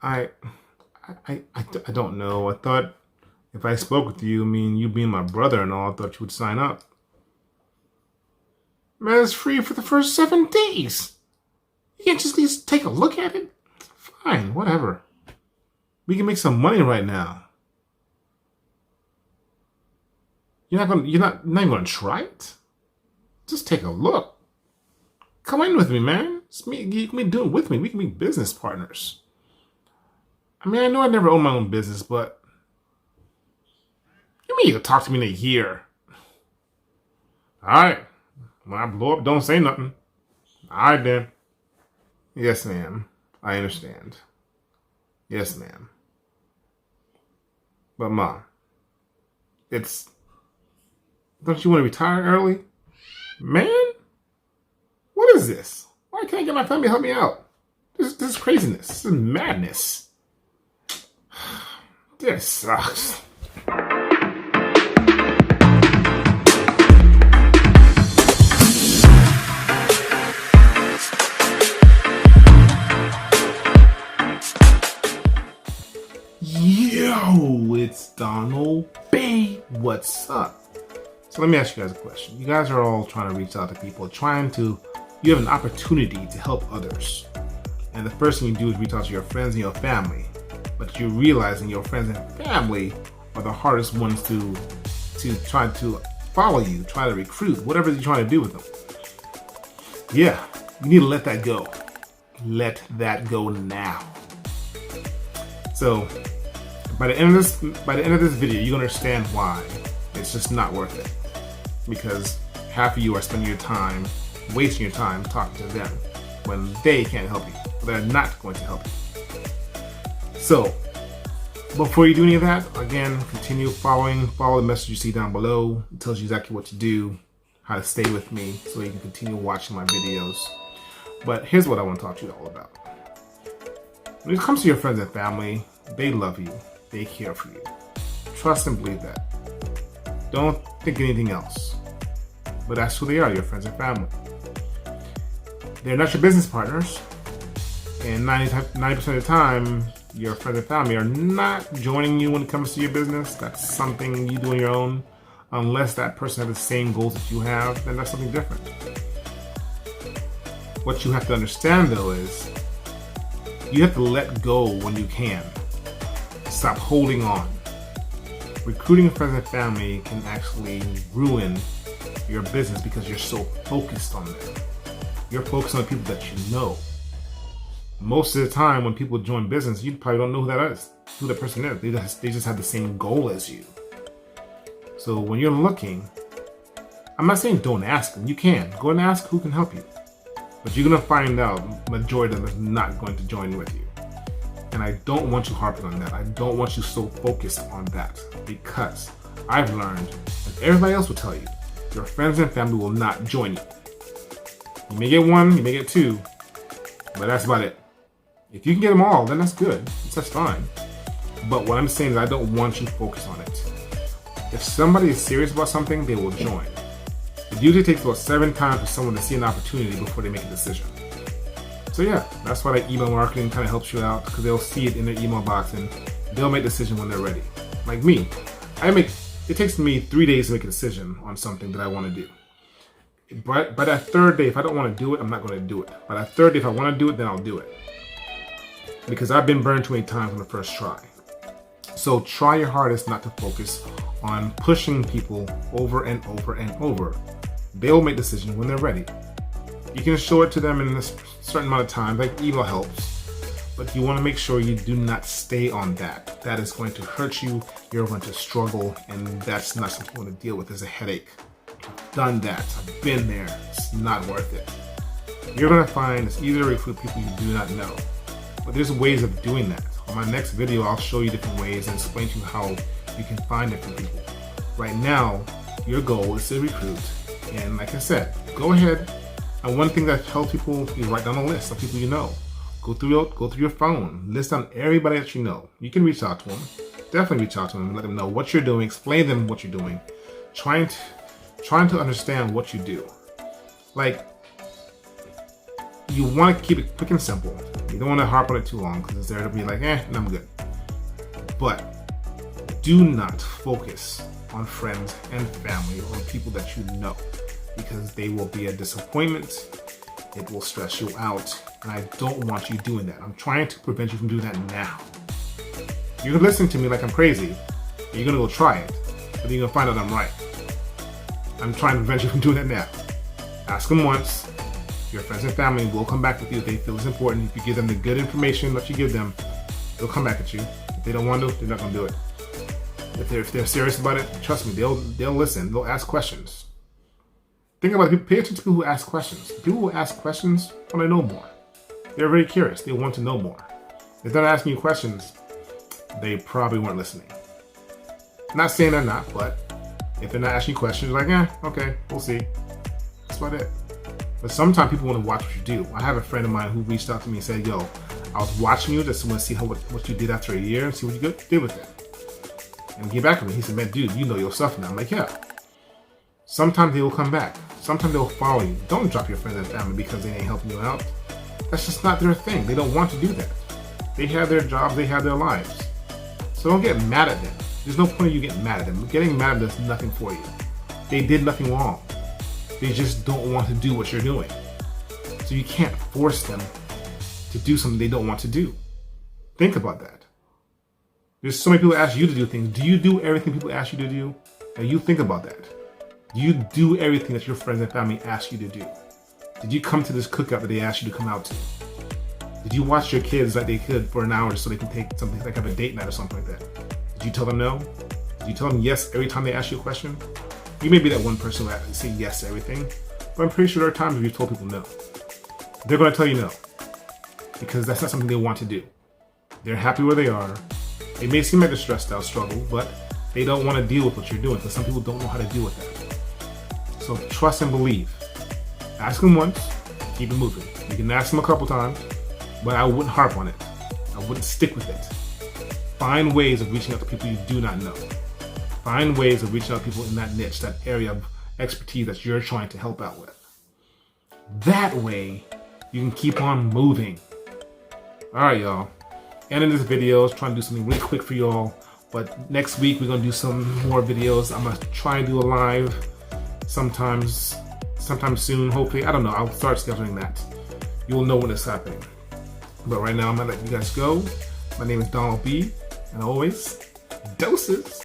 I, I don't know. I thought if I spoke with you, I mean, you being my brother and all, I thought you would sign up. Man, it's free for the first 7 days. You can't just at least take a look at it? Fine, whatever. We can make some money right now. You're not even gonna try it? Just take a look. Come in with me, man. It's me. You can be doing it with me. We can be business partners. I mean, I know I never owned my own business, but you mean you can talk to me in a year? All right. When I blow up, don't say nothing. All right, then. Yes, ma'am. I understand. Yes, ma'am. But, Mom, don't you want to retire early? Man? What is this? Why can't I get my family to help me out? This is craziness. This is madness. This sucks. Yo, it's Donald Bay. What's up? So let me ask you guys a question. You guys are all trying to reach out to people, you have an opportunity to help others. And the first thing you do is reach out to your friends and your family. But you're realizing your friends and family are the hardest ones to try to follow you, try to recruit, whatever you're trying to do with them. Yeah, you need to let that go. Let that go now. So by the end of this video, you understand why it's just not worth it. Because half of you are spending your time, wasting your time talking to them when they can't help you. They're not going to help you. So, before you do any of that, again, continue follow the message you see down below. It tells you exactly what to do, how to stay with me, so you can continue watching my videos. But here's what I want to talk to you all about. When it comes to your friends and family, they love you. They care for you. Trust and believe that. Don't think anything else. But that's who they are, your friends and family. They're not your business partners. And 90% of the time, your friends and family are not joining you when it comes to your business. That's something you do on your own. Unless that person has the same goals that you have, then that's something different. What you have to understand, though, is you have to let go when you can. Stop holding on. Recruiting friends and family can actually ruin your business because you're so focused on them. You're focused on people that you know. Most of the time when people join business, you probably don't know who that person is. They just have the same goal as you. So when you're looking, I'm not saying don't ask them. You can. Go and ask who can help you. But you're going to find out majority of them is not going to join with you. And I don't want you harping on that. I don't want you so focused on that. Because I've learned, as everybody else will tell you, your friends and family will not join you. You may get one, you may get two, but that's about it. If you can get them all, then that's good. That's fine. But what I'm saying is I don't want you focused on it. If somebody is serious about something, they will join. It usually takes about 7 times for someone to see an opportunity before they make a decision. So yeah, that's why that email marketing kind of helps you out, because they'll see it in their email box and they'll make a decision when they're ready. Like me, it takes me 3 days to make a decision on something that I want to do. But by that 3rd day, if I don't want to do it, I'm not going to do it. By that 3rd day, if I want to do it, then I'll do it. Because I've been burned too many times on the first try. So try your hardest not to focus on pushing people over and over and over. They'll make decisions when they're ready. You can show it to them in a certain amount of time, like email helps. But you want to make sure you do not stay on that. That is going to hurt you. You're going to struggle, and that's not something you want to deal with as a headache. I've done that. I've been there. It's not worth it. You're going to find it's easier to recruit people you do not know. But there's ways of doing that. On my next video, I'll show you different ways and explain to you how you can find different people. Right now, your goal is to recruit. And like I said, go ahead. And one thing that helps people is write down a list of people you know. Go through your phone. List down everybody that you know. You can reach out to them. Definitely reach out to them and let them know what you're doing. Explain to them what you're doing. Trying to understand what you do. Like, you want to keep it quick and simple. You don't want to harp on it too long because it's there to be like, and I'm good. But do not focus on friends and family or people that you know, because they will be a disappointment. It will stress you out, and I don't want you doing that. I'm trying to prevent you from doing that now. You're listening to me like I'm crazy, and you're gonna go try it, but you're gonna find out I'm right. I'm trying to prevent you from doing that now. Ask them once. Your friends and family will come back with you if they feel it's important. If you give them the good information that you give them, they'll come back at you. If they don't want to, they're not gonna do it. If they're serious about it, trust me, they'll listen. They'll ask questions. Think about it. Pay attention to people who ask questions. People who ask questions want to know more. They're very curious. They want to know more. If they're not asking you questions, they probably weren't listening. I'm not saying they're not, but if they're not asking you questions, you're like, okay, we'll see. That's about it. But sometimes people want to watch what you do. I have a friend of mine who reached out to me and said, yo, I was watching you, just want to see what you did after a year and see what you did with it. And get back to me. He said, man, dude, you know your stuff now. I'm like, yeah. Sometimes they will come back. Sometimes they'll follow you. Don't drop your friends and family because they ain't helping you out. That's just not their thing. They don't want to do that. They have their jobs. They have their lives. So don't get mad at them. There's no point in you getting mad at them. Getting mad at them does nothing for you. They did nothing wrong. They just don't want to do what you're doing. So you can't force them to do something they don't want to do. Think about that. There's so many people ask you to do things. Do you do everything people ask you to do? And you think about that. Do you do everything that your friends and family ask you to do? Did you come to this cookout that they asked you to come out to? Did you watch your kids like they could for an hour so they can take something, like have a date night or something like that? Did you tell them no? Did you tell them yes every time they ask you a question? You may be that one person who actually say yes to everything, but I'm pretty sure there are times where you've told people no. They're going to tell you no, because that's not something they want to do. They're happy where they are. It may seem like a stressed out struggle, but they don't want to deal with what you're doing, because some people don't know how to deal with that. So trust and believe. Ask them once, keep it moving. You can ask them a couple times, but I wouldn't harp on it. I wouldn't stick with it. Find ways of reaching out to people you do not know. Find ways of reaching out to people in that niche, that area of expertise that you're trying to help out with. That way, you can keep on moving. All right, y'all. Ending this video, I was trying to do something really quick for y'all. But next week, we're going to do some more videos. I'm going to try and do a live sometime soon, hopefully. I don't know. I'll start scheduling that. You'll know when it's happening. But right now, I'm going to let you guys go. My name is Donald B. And always, doses.